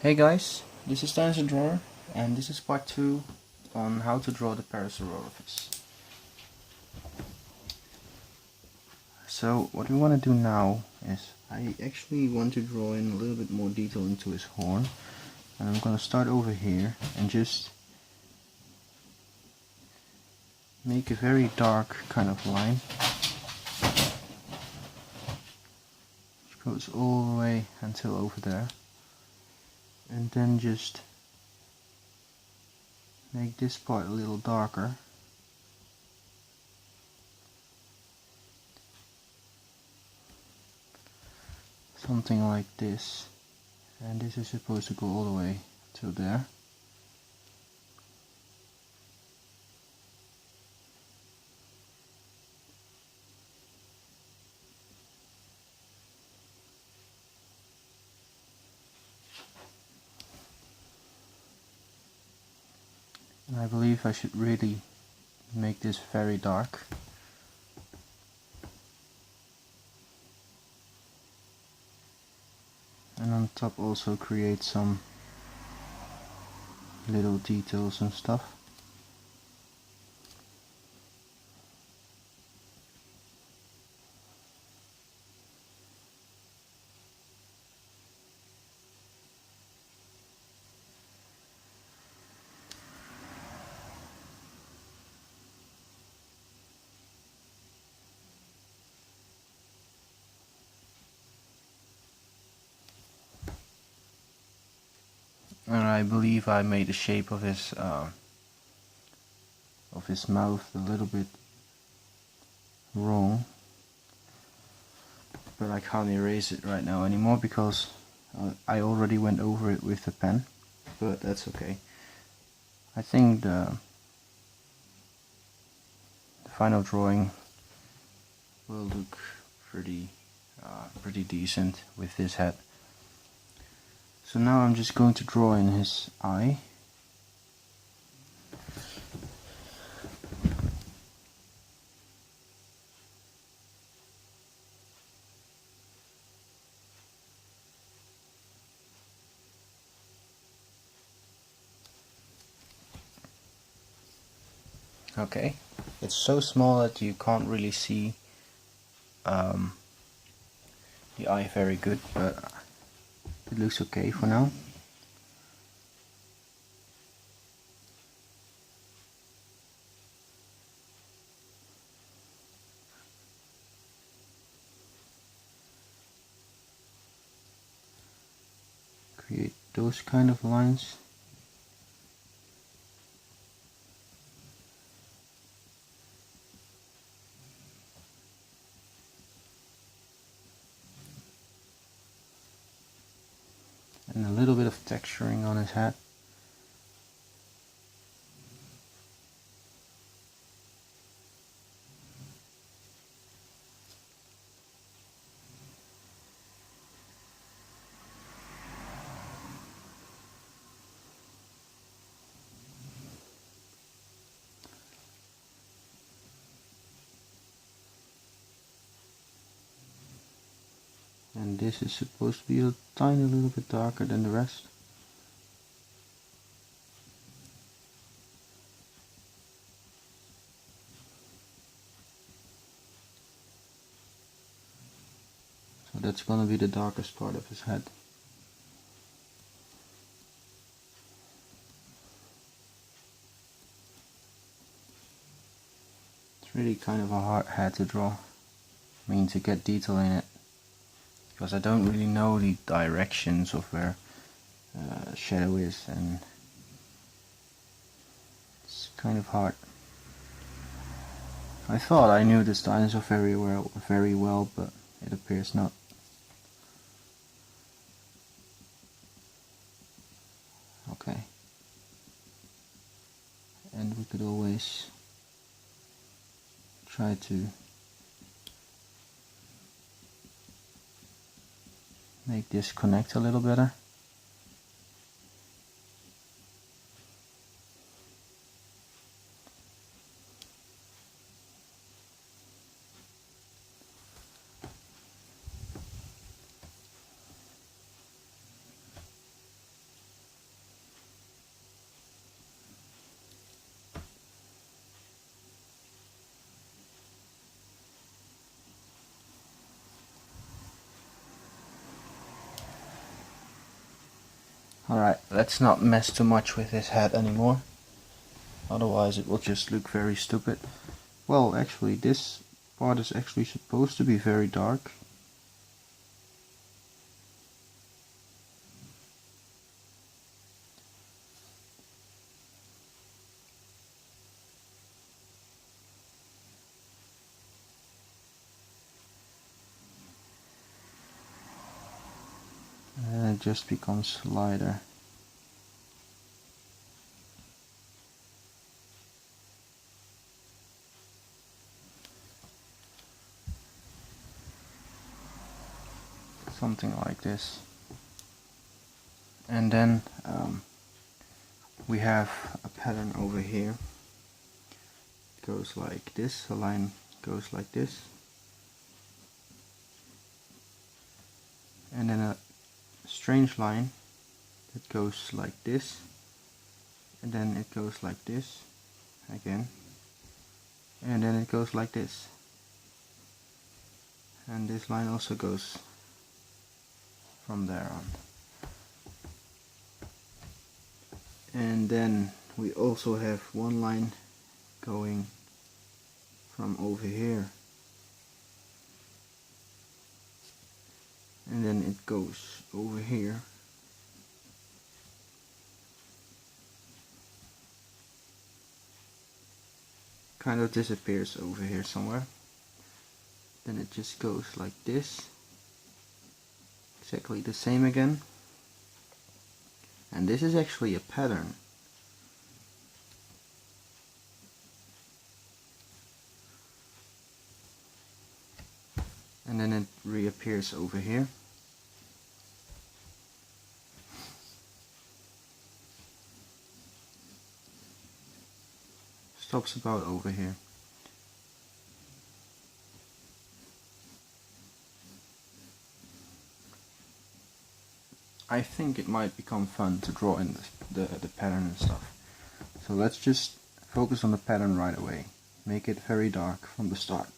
Hey guys, this is Dinosaur Drawer, and this is part 2 on how to draw the parasaurolophus. So what we want to do now is, I actually want to draw in a little bit more detail into his horn, and I'm going to start over here and just make a very dark kind of line, which goes all the way until over there, and then just make this part a little darker. Something like this, and this is supposed to go all the way to there. And I believe I should really make this very dark. And on top also create some little details and stuff. And I believe I made the shape of his mouth a little bit wrong, but I can't erase it right now anymore because I already went over it with the pen, but that's okay. I think the final drawing will look pretty decent with this head. So now I'm just going to draw in his eye. Okay, it's so small that you can't really see the eye very good, but it looks okay for now. Create those kind of lines. And a little bit of texturing on his head. And this is supposed to be a tiny little bit darker than the rest. So that's gonna be the darkest part of his head. It's really kind of a hard head to draw. I mean, to get detail in it, because I don't really know the directions of where shadow is, and it's kind of hard. I thought I knew this dinosaur very well, but it appears not. Okay. And we could always try to make this connect a little better. Alright, let's not mess too much with his head anymore, otherwise it will just look very stupid. Well, actually this part is actually supposed to be very dark. And it just becomes lighter. Something like this. And then we have a pattern over here. It goes like this, a line goes like this. And then a strange line that goes like this. And then it goes like this again. And then it goes like this. And this line also goes from there on. And then we also have one line going from over here, and then it goes over here, kind of disappears over here somewhere, then it just goes like this, exactly the same again. And this is actually a pattern. And then it reappears over here. Stops about over here. I think it might become fun to draw in the pattern and stuff. So let's just focus on the pattern right away. Make it very dark from the start.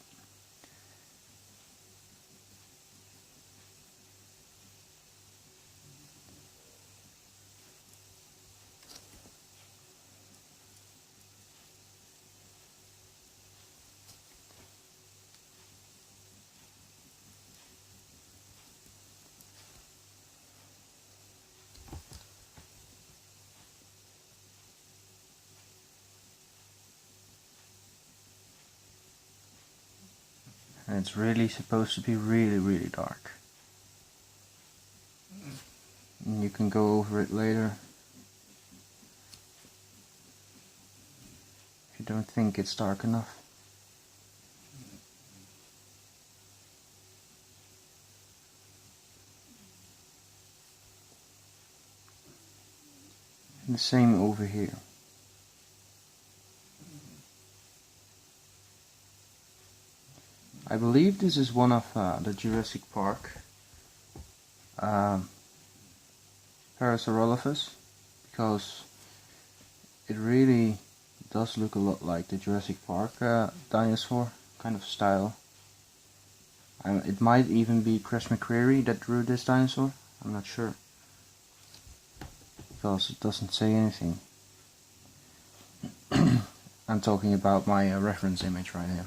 And it's really supposed to be really dark. And you can go over it later if you don't think it's dark enough. And the same over here. I believe this is one of the Jurassic Park parasaurolophus, because it really does look a lot like the Jurassic Park dinosaur kind of style. It might even be Chris McQuarrie that drew this dinosaur, I'm not sure, because it doesn't say anything. I'm talking about my reference image right here.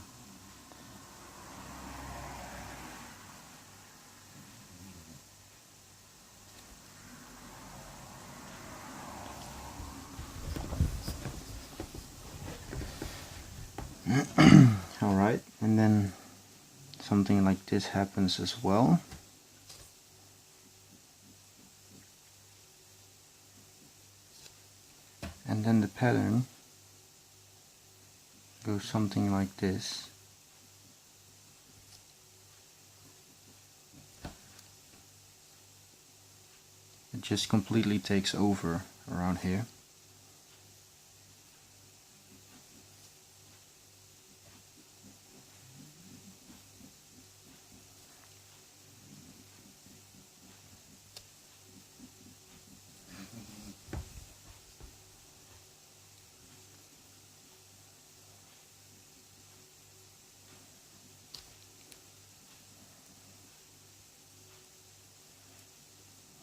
Alright, and then something like this happens as well. And then the pattern goes something like this. It just completely takes over around here.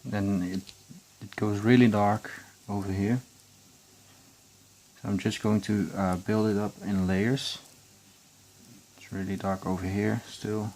Then it goes really dark over here. So I'm just going to build it up in layers. It's really dark over here still.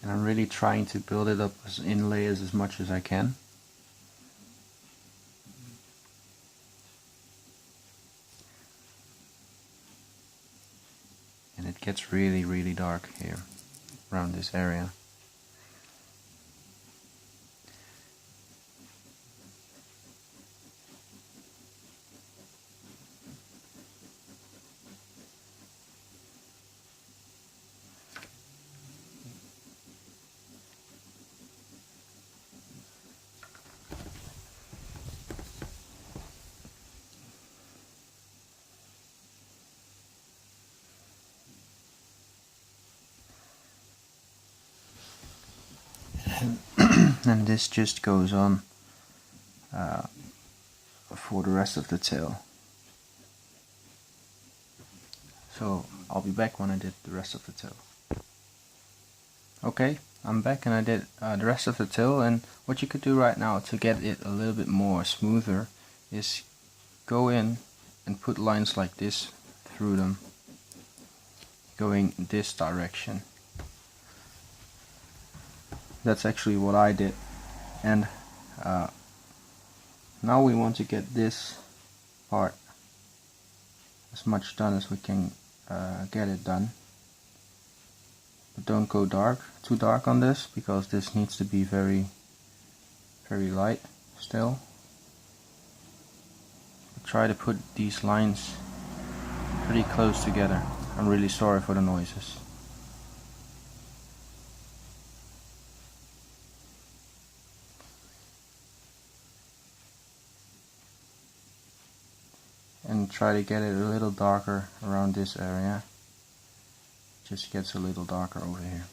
And I'm really trying to build it up in layers as much as I can. And it gets really dark here around this area. And this just goes on for the rest of the tail. So I'll be back when I did the rest of the tail. Okay, I'm back and I did the rest of the tail, and what you could do right now to get it a little bit more smoother is go in and put lines like this through them, going this direction. That's actually what I did. And now we want to get this part as much done as we can get it done. But don't go too dark on this, because this needs to be very light still. But try to put these lines pretty close together. I'm really sorry for the noises. And try to get it a little darker around this area. Just gets a little darker over here.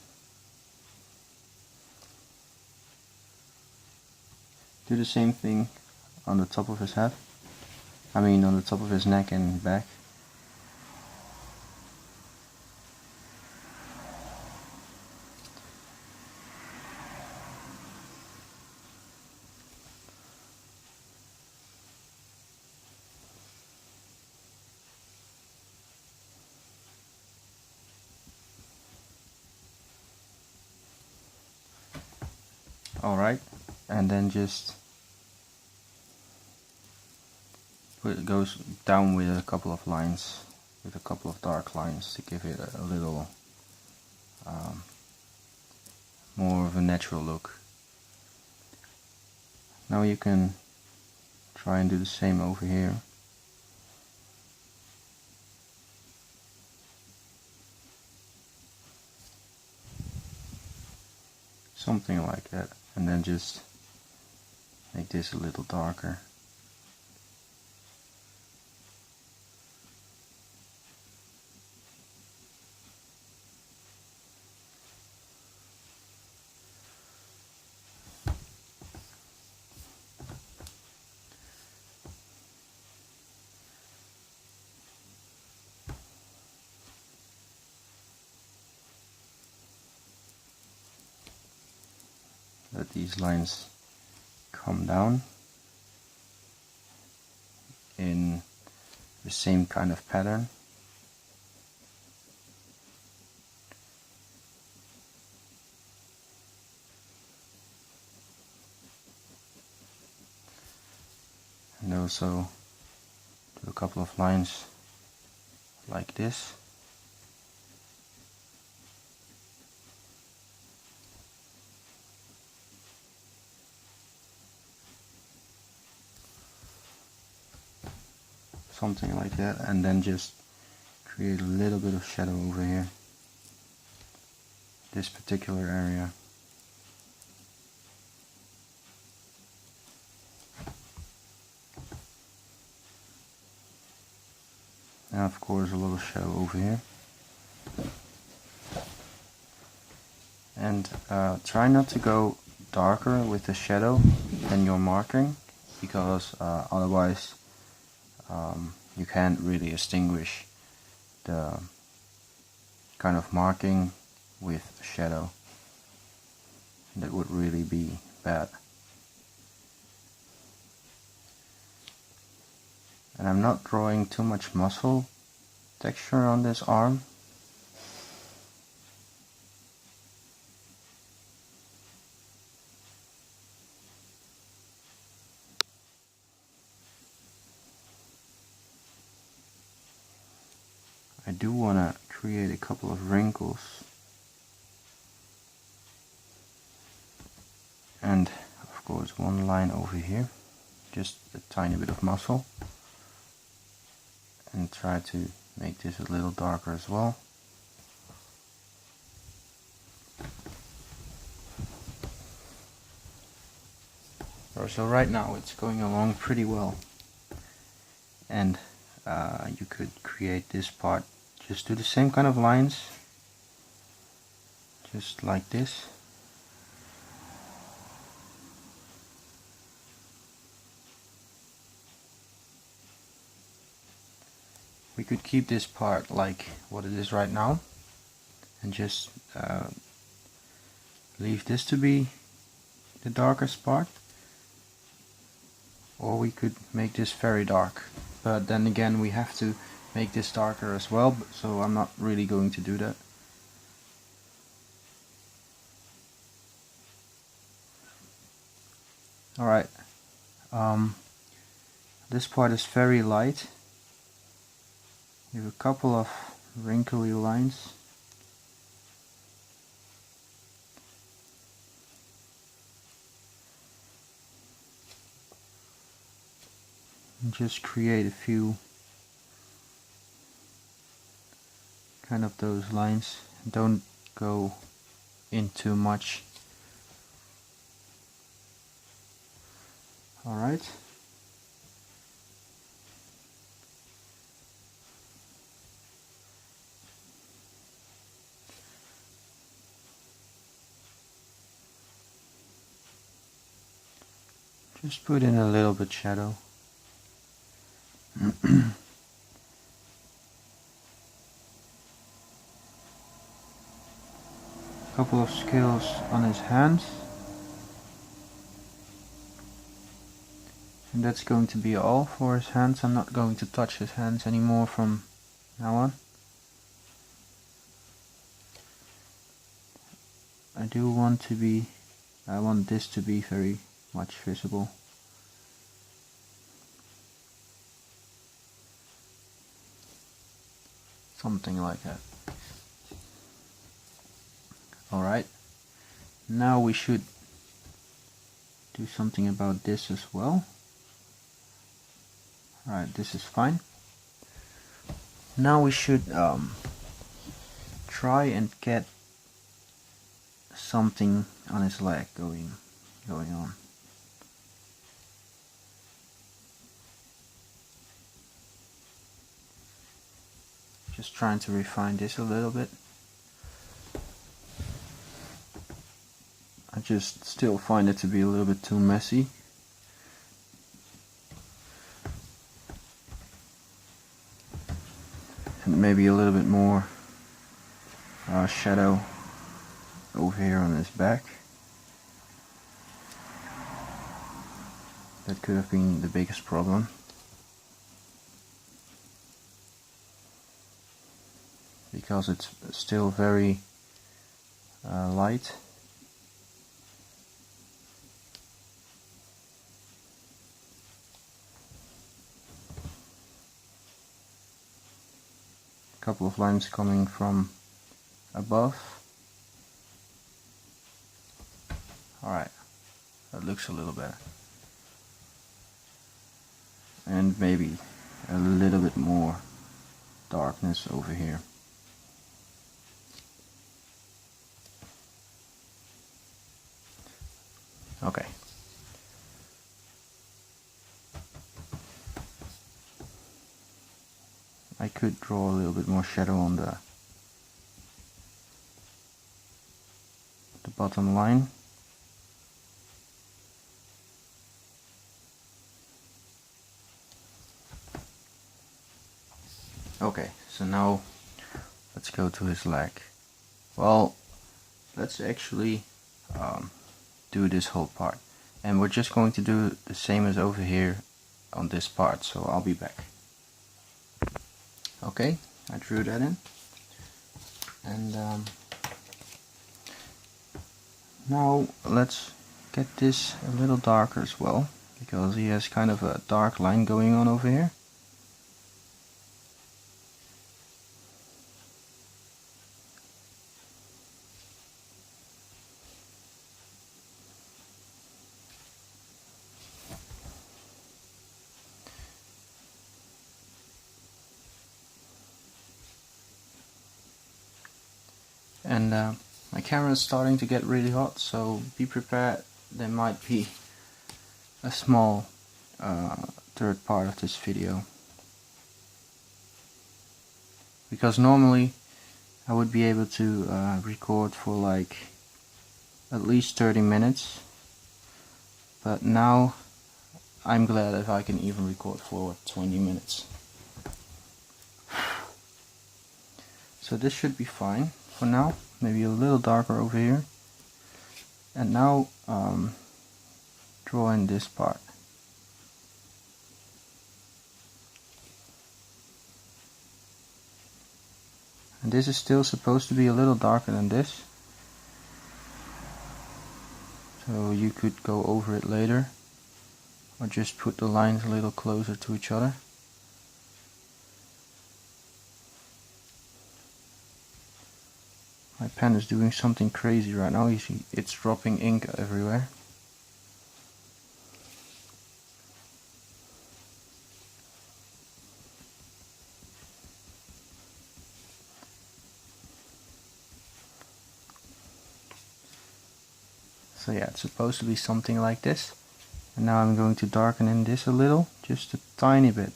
Do the same thing on the top of his head. I mean on the top of his neck and back. Alright, and then just it goes down with a couple of lines, with a couple of dark lines to give it a little more of a natural look. Now you can try and do the same over here. Something like that, and then just make this a little darker. Let these lines come down in the same kind of pattern. And also do a couple of lines like this. Something like that, and then just create a little bit of shadow over here, this particular area. And of course a little shadow over here. And try not to go darker with the shadow than you're marking, because otherwise you can't really distinguish the kind of marking with a shadow. That would really be bad. And I'm not drawing too much muscle texture on this arm. I do want to create a couple of wrinkles. And of course one line over here, just a tiny bit of muscle. And try to make this a little darker as well. So right now it's going along pretty well. And you could create this part, just do the same kind of lines, just like this. We could keep this part like what it is right now and just leave this to be the darkest part, or we could make this very dark, but then again we have to make this darker as well, so I'm not really going to do that. Alright, this part is very light. You have a couple of wrinkly lines. And just create a few kind of those lines. Don't go in too much. Alright. Just put in a little bit shadow. Couple of scales on his hands. And that's going to be all for his hands. I'm not going to touch his hands anymore from now on. I want this to be very much visible. Something like that. Alright, now we should do something about this as well. Alright, this is fine. Now we should try and get something on his leg going on. Just trying to refine this a little bit. I just still find it to be a little bit too messy. And maybe a little bit more shadow over here on his back. That could have been the biggest problem. Because it's still very light. A couple of lines coming from above. Alright, that looks a little better. And maybe a little bit more darkness over here. Okay. I could draw a little bit more shadow on the bottom line. Okay, so now let's go to his leg. Well, let's actually do this whole part, and we're just going to do the same as over here on this part, so I'll be back. Okay, I drew that in, and now let's get this a little darker as well, because he has kind of a dark line going on over here. And my camera is starting to get really hot, so be prepared. There might be a small third part of this video, because normally I would be able to record for like at least 30 minutes, but now I'm glad if I can even record for 20 minutes. So this should be fine for now, maybe a little darker over here. And now draw in this part. And this is still supposed to be a little darker than this, so you could go over it later, or just put the lines a little closer to each other. My pen is doing something crazy right now. You see, it's dropping ink everywhere. So yeah, it's supposed to be something like this. And now I'm going to darken in this a little, just a tiny bit.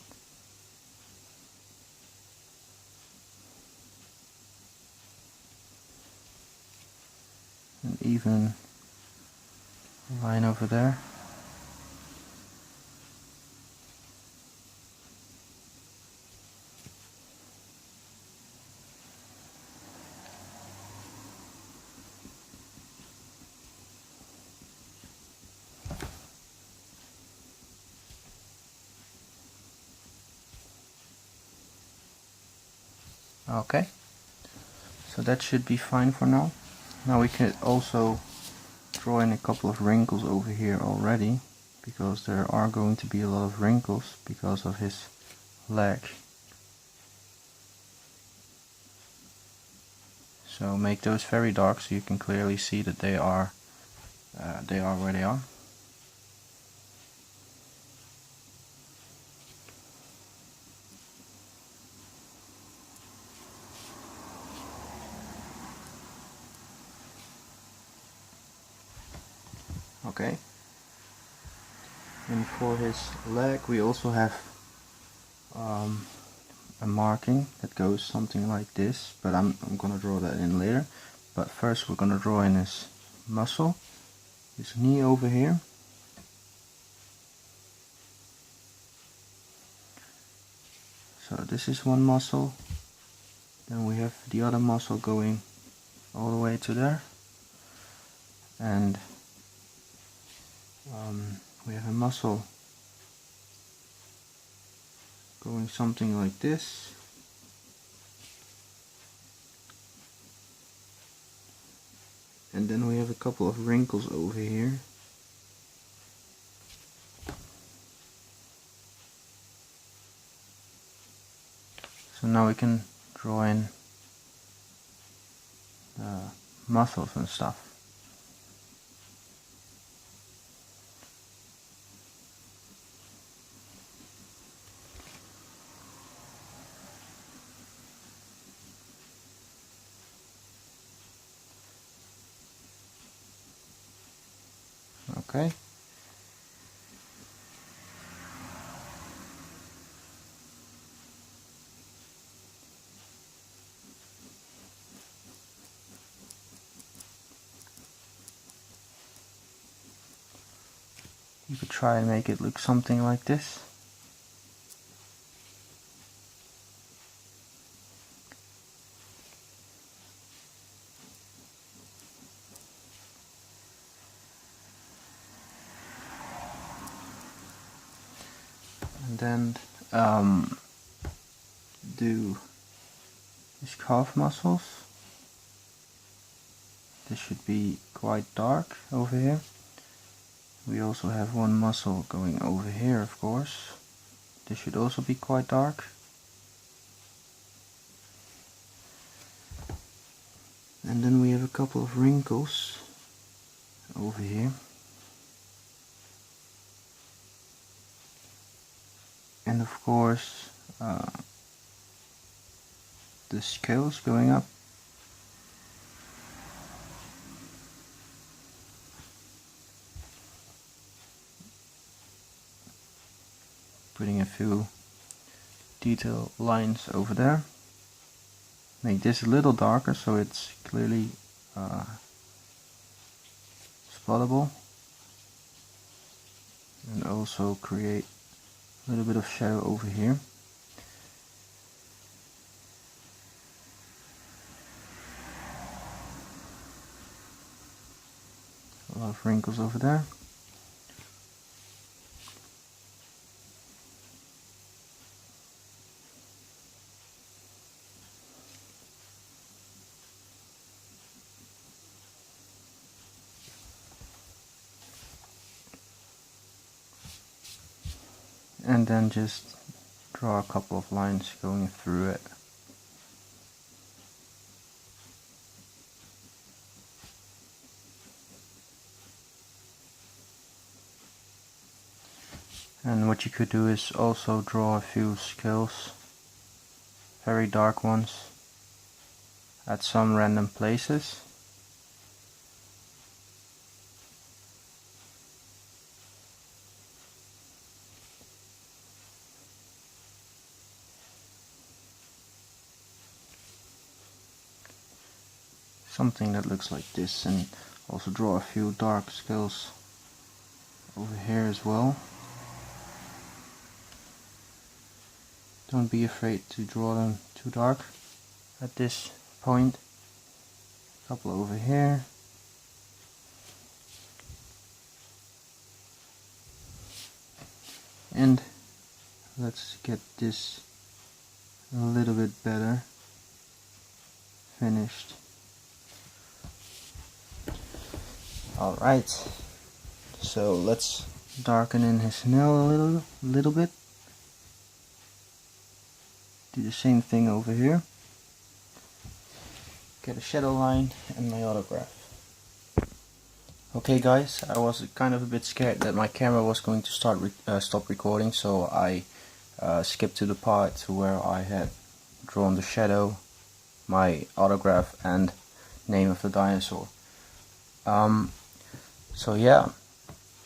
And even a line over there. Okay, so that should be fine for now. Now we can also draw in a couple of wrinkles over here already, because there are going to be a lot of wrinkles because of his leg. So make those very dark so you can clearly see that they are where they are. Okay. And for his leg we also have a marking that goes something like this, but I'm gonna draw that in later. But first we're gonna draw in his muscle, his knee over here. So this is one muscle, then we have the other muscle going all the way to there, and we have a muscle going something like this, and then we have a couple of wrinkles over here. So now we can draw in the muscles and stuff. Okay. You could try and make it look something like this. And then do his calf muscles. This should be quite dark over here. We also have one muscle going over here, of course. This should also be quite dark. And then we have a couple of wrinkles over here. And of course, the scales going up. Putting a few detail lines over there. Make this a little darker so it's clearly spottable. And also create a little bit of shadow over here. A lot of wrinkles over there. And then just draw a couple of lines going through it. And what you could do is also draw a few scales, very dark ones, at some random places. Something that looks like this, and also draw a few dark scales over here as well. Don't be afraid to draw them too dark at this point. A couple over here. And let's get this a little bit better finished. Alright, so let's darken in his nail a little bit. Do the same thing over here. Get a shadow line and my autograph. Okay guys, I was kind of a bit scared that my camera was going to stop recording, so I skipped to the part where I had drawn the shadow, my autograph and name of the dinosaur. So yeah,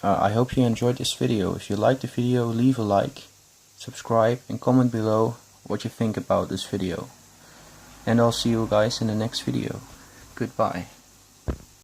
I hope you enjoyed this video. If you liked the video, leave a like, subscribe and comment below what you think about this video. And I'll see you guys in the next video. Goodbye.